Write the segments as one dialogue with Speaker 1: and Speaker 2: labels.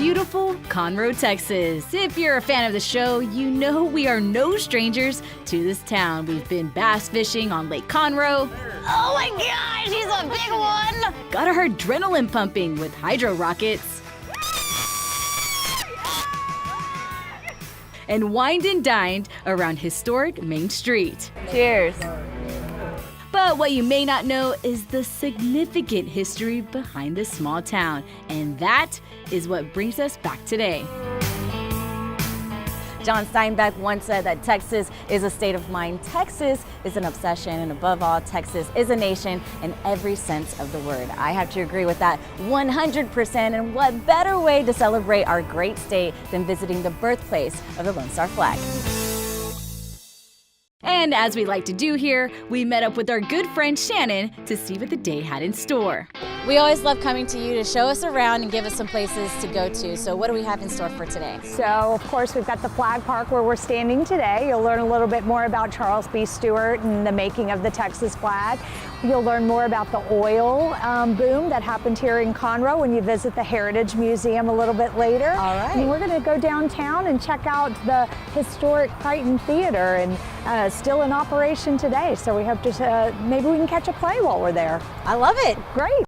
Speaker 1: beautiful Conroe, Texas. If you're a fan of the show, you know we are no strangers to this town. We've been bass fishing on Lake Conroe.
Speaker 2: Oh my gosh, he's a big one!
Speaker 1: Got our adrenaline pumping with hydro rockets. And wined and dined around historic Main Street.
Speaker 2: Cheers.
Speaker 1: But what you may not know is the significant history behind this small town, and that is what brings us back today.
Speaker 2: John Steinbeck once said that Texas is a state of mind. Texas is an obsession, and above all, Texas is a nation in every sense of the word. I have to agree with that 100%, and what better way to celebrate our great state than visiting the birthplace of the Lone Star flag.
Speaker 1: And as we like to do here, we met up with our good friend Shannon to see what the day had in store.
Speaker 2: We always love coming to you to show us around and give us some places to go to. So what do we have in store for today?
Speaker 3: So, of course, we've got the flag park where we're standing today. You'll learn a little bit more about Charles B. Stewart and the making of the Texas flag. You'll learn more about the oil boom that happened here in Conroe when you visit the Heritage Museum a little bit later.
Speaker 2: All right.
Speaker 3: And we're going to go downtown and check out the historic Crichton Theatre, and still in operation today. So we hope to maybe we can catch a play while we're there.
Speaker 2: I love it.
Speaker 3: Great.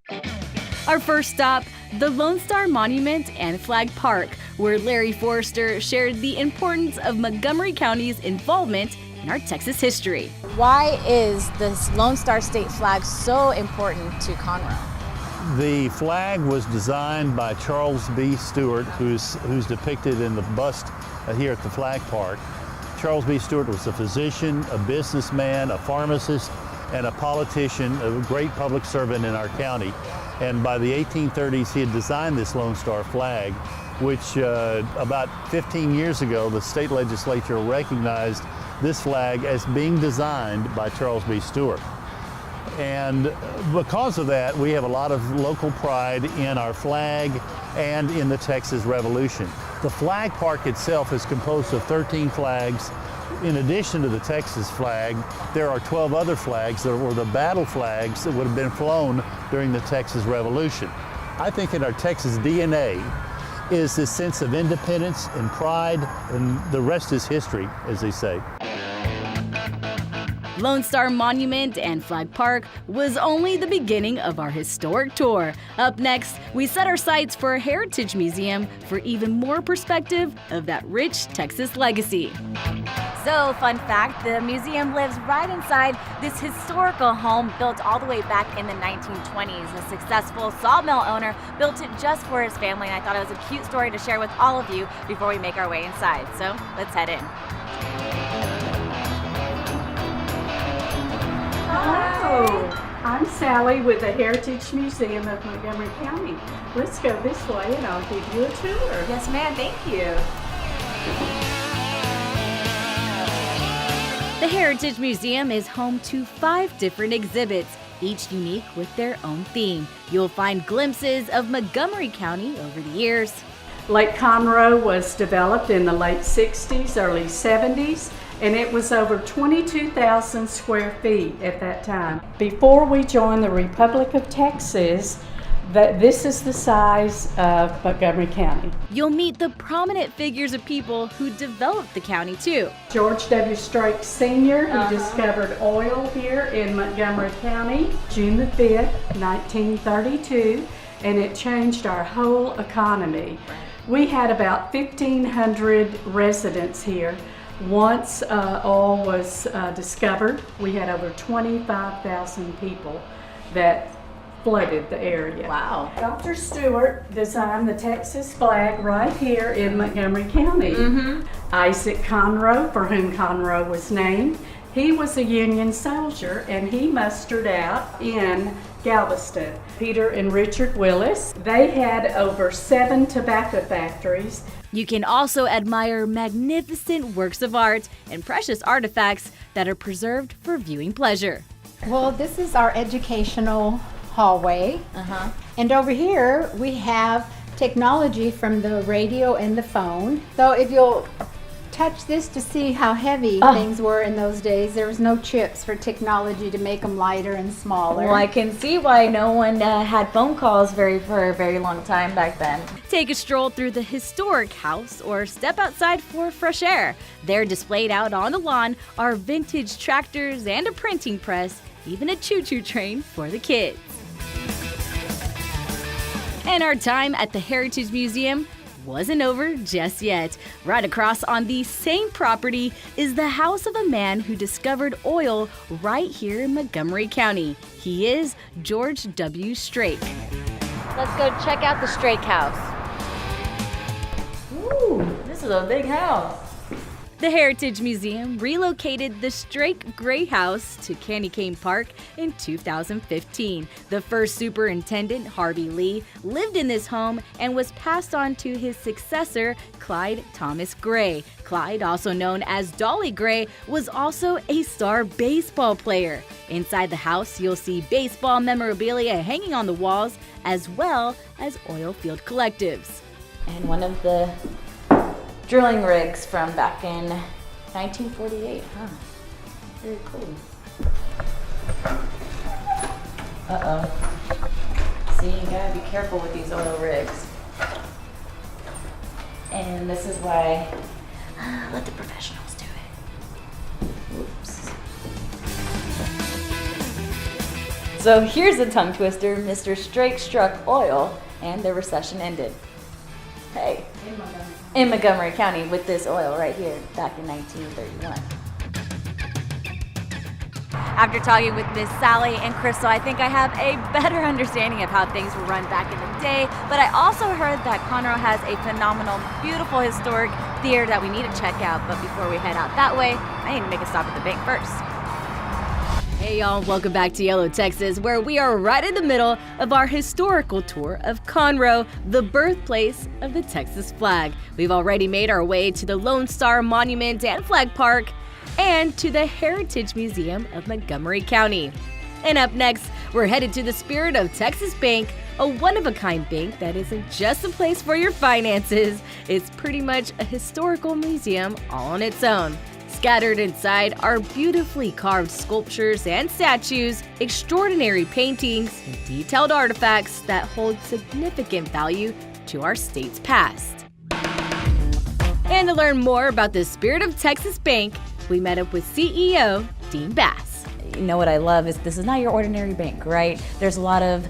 Speaker 1: Our first stop, the Lone Star Monument and Flag Park, where Larry Forrester shared the importance of Montgomery County's involvement in our Texas history.
Speaker 2: Why is this Lone Star State flag so important to Conroe?
Speaker 4: The flag was designed by Charles B. Stewart, who's depicted in the bust here at the Flag Park. Charles B. Stewart was a physician, a businessman, a pharmacist, and a politician, a great public servant in our county. And by the 1830s, he had designed this Lone Star flag, which about 15 years ago, the state legislature recognized this flag as being designed by Charles B. Stewart. And because of that, we have a lot of local pride in our flag and in the Texas Revolution. The flag park itself is composed of 13 flags. In addition to the Texas flag, there are 12 other flags that were the battle flags that would have been flown during the Texas Revolution. I think in our Texas DNA is this sense of independence and pride, and the rest is history, as they say.
Speaker 1: Lone Star Monument and Flag Park was only the beginning of our historic tour. Up next, we set our sights for a Heritage Museum for even more perspective of that rich Texas legacy.
Speaker 2: So, fun fact, the museum lives right inside this historical home built all the way back in the 1920s. A successful sawmill owner built it just for his family, and I thought it was a cute story to share with all of you before we make our way inside. So, let's head in.
Speaker 5: Hello, I'm Sally with the Heritage Museum of Montgomery County. Let's go this way and I'll give you a tour.
Speaker 2: Yes, ma'am, thank you.
Speaker 1: The Heritage Museum is home to 5 different exhibits, each unique with their own theme. You'll find glimpses of Montgomery County over the years.
Speaker 5: Lake Conroe was developed in the late 60s, early 70s, and it was over 22,000 square feet at that time. Before we joined the Republic of Texas, this is the size of Montgomery County.
Speaker 1: You'll meet the prominent figures of people who developed the county too.
Speaker 5: George W. Strait Sr., who discovered oil here in Montgomery County, June the 5th, 1932, and it changed our whole economy. We had about 1,500 residents here. Once oil was discovered, we had over 25,000 people that flooded the area.
Speaker 2: Wow.
Speaker 5: Dr. Stewart designed the Texas flag right here in Montgomery County. Isaac Conroe, for whom Conroe was named, he was a Union soldier and he mustered out in Galveston. Peter and Richard Willis, they had over 7 tobacco factories.
Speaker 1: You can also admire magnificent works of art and precious artifacts that are preserved for viewing pleasure.
Speaker 6: Well, this is our educational hallway. And over here we have technology from the radio and the phone. So if you'll touch this to see how heavy things were in those days. There was no chips for technology to make them lighter and smaller.
Speaker 2: Well, I can see why no one had phone calls for a very long time back then.
Speaker 1: Take a stroll through the historic house or step outside for fresh air. There displayed out on the lawn are vintage tractors and a printing press, even a choo-choo train for the kids. And our time at the Heritage Museum wasn't over just yet. Right across on the same property is the house of a man who discovered oil right here in Montgomery County. He is George W. Strake.
Speaker 2: Let's go check out the Strake house. Ooh, this is a big house.
Speaker 1: The Heritage Museum relocated the Strake Gray House to Candy Cane Park in 2015. The first superintendent, Harvey Lee, lived in this home and was passed on to his successor, Clyde Thomas Gray. Clyde, also known as Dolly Gray, was also a star baseball player. Inside the house, you'll see baseball memorabilia hanging on the walls, as well as oil field collectives.
Speaker 2: And one of the drilling rigs from back in 1948, huh? Very cool. Uh-oh. See, you gotta be careful with these oil rigs. And this is why, let the professionals do it. Oops. So here's a tongue twister. Mr. Strake struck oil and the recession ended. Hey. In Montgomery County with this oil right here back in 1931. After talking with Miss Sally and Crystal, I think I have a better understanding of how things were run back in the day, but I also heard that Conroe has a phenomenal, beautiful historic theater that we need to check out. But before we head out that way, I need to make a stop at the bank first.
Speaker 1: Hey y'all, welcome back to Yellow, Texas, where we are right in the middle of our historical tour of Conroe, the birthplace of the Texas flag. We've already made our way to the Lone Star Monument and Flag Park and to the Heritage Museum of Montgomery County. And up next, we're headed to the Spirit of Texas Bank, a one-of-a-kind bank that isn't just a place for your finances. It's pretty much a historical museum all on its own. Scattered inside are beautifully carved sculptures and statues, extraordinary paintings, and detailed artifacts that hold significant value to our state's past. And to learn more about the Spirit of Texas Bank, we met up with CEO Dean Bass.
Speaker 2: You know what I love is this is not your ordinary bank, right? There's a lot of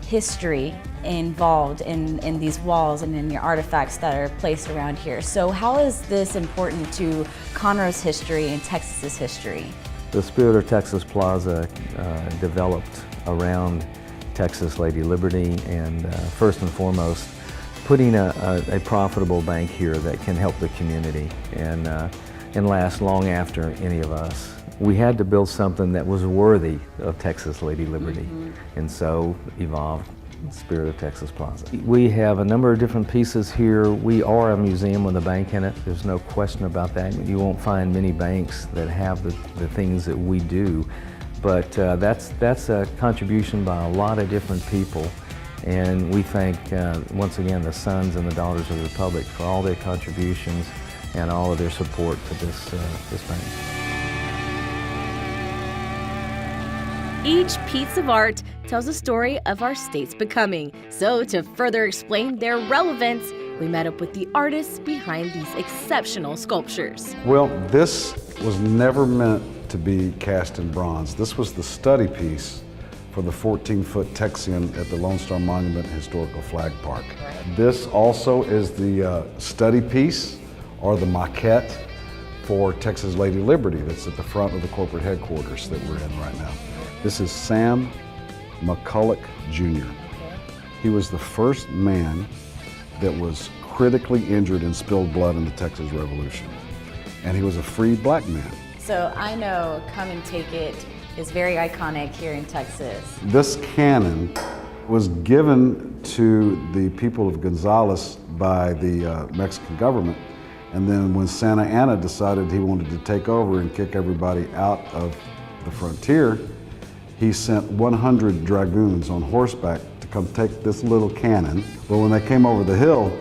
Speaker 2: history involved in these walls and in your artifacts that are placed around here. So how is this important to Conroe's history and Texas's history?
Speaker 7: The Spirit of Texas Plaza developed around Texas Lady Liberty and first and foremost putting a profitable bank here that can help the community and last long after any of us. We had to build something that was worthy of Texas Lady Liberty, and so evolved Spirit of Texas Plaza. We have a number of different pieces here. We are a museum with a bank in it. There's no question about that. You won't find many banks that have the things that we do, but that's a contribution by a lot of different people, and we thank once again the sons and the daughters of the Republic for all their contributions and all of their support to this bank.
Speaker 1: Each piece of art tells a story of our state's becoming. So to further explain their relevance, we met up with the artists behind these exceptional sculptures.
Speaker 8: Well, this was never meant to be cast in bronze. This was the study piece for the 14-foot Texian at the Lone Star Monument Historical Flag Park. This also is the study piece or the maquette for Texas Lady Liberty that's at the front of the corporate headquarters that we're in right now. This is Sam McCulloch Jr. He was the first man that was critically injured and spilled blood in the Texas Revolution. And he was a freed black man.
Speaker 2: So I know Come and Take It is very iconic here in Texas.
Speaker 8: This cannon was given to the people of Gonzales by the Mexican government. And then when Santa Anna decided he wanted to take over and kick everybody out of the frontier, he sent 100 dragoons on horseback to come take this little cannon. But when they came over the hill,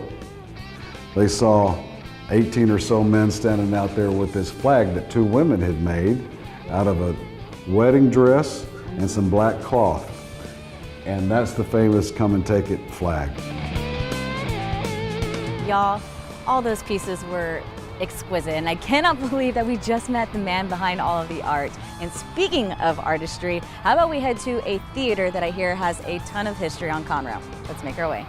Speaker 8: they saw 18 or so men standing out there with this flag that 2 women had made out of a wedding dress and some black cloth. And that's the famous Come and Take It flag.
Speaker 2: Y'all, all those pieces were exquisite, and I cannot believe that we just met the man behind all of the art. And speaking of artistry, how about we head to a theater that I hear has a ton of history on Conroe. Let's make our way.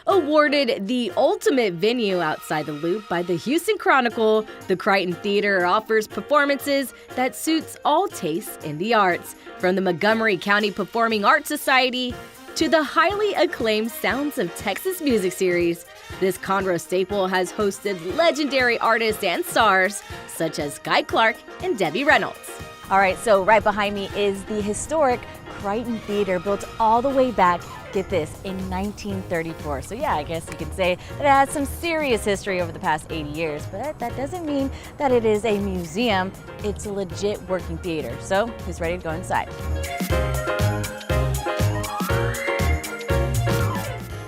Speaker 1: Awarded the ultimate venue outside the Loop by the Houston Chronicle, the Crichton Theater offers performances that suits all tastes in the arts, from the Montgomery County Performing Arts Society to the highly acclaimed Sounds of Texas music series. This Conroe staple has hosted legendary artists and stars such as Guy Clark and Debbie Reynolds.
Speaker 2: All right, so right behind me is the historic Crichton Theater, built all the way back, get this, in 1934. So yeah, I guess you could say that it has some serious history over the past 80 years, but that doesn't mean that it is a museum. It's a legit working theater. So who's ready to go inside?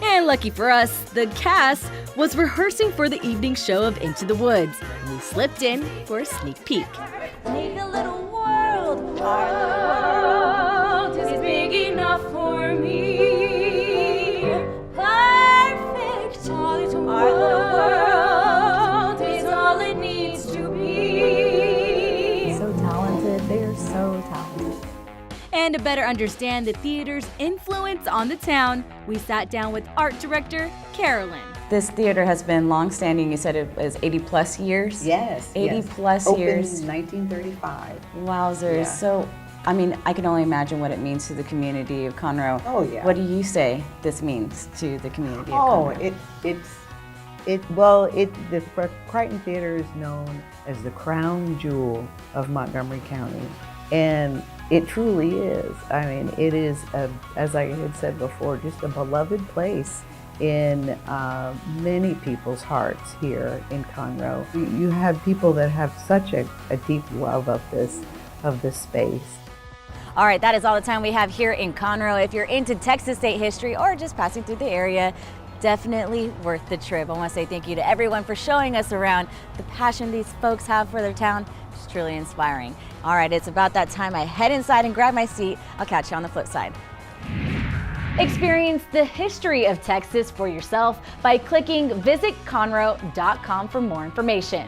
Speaker 1: And lucky for us, the cast was rehearsing for the evening show of Into the Woods, and we slipped in for a sneak peek.
Speaker 2: Make a little world, our world is big enough for me. Perfect, our little world is all it needs to be.
Speaker 3: So talented, they're so talented.
Speaker 1: And to better understand the theater's influence on the town, we sat down with art director Carolyn.
Speaker 2: This theater has been long-standing. You said it was 80 plus years?
Speaker 9: Yes.
Speaker 2: 80 plus
Speaker 9: Opened
Speaker 2: years.
Speaker 9: in 1935.
Speaker 2: Wowzers.
Speaker 9: Yeah.
Speaker 2: So, I mean, I can only imagine what it means to the community of Conroe.
Speaker 9: Oh, yeah.
Speaker 2: What do you say this means to the community of
Speaker 9: Oh,
Speaker 2: Conroe?
Speaker 9: the Crichton Theater is known as the crown jewel of Montgomery County, and it truly is. I mean, it is, as I had said before, just a beloved place in many people's hearts here in Conroe. You have people that have such a deep love of this space.
Speaker 2: All right, that is all the time we have here in Conroe. If you're into Texas state history or just passing through the area, definitely worth the trip. I want to say thank you to everyone for showing us around. The passion these folks have for their town is truly inspiring. All right, it's about that time I head inside and grab my seat. I'll catch you on the flip side.
Speaker 1: Experience the history of Texas for yourself by clicking visitconroe.com for more information.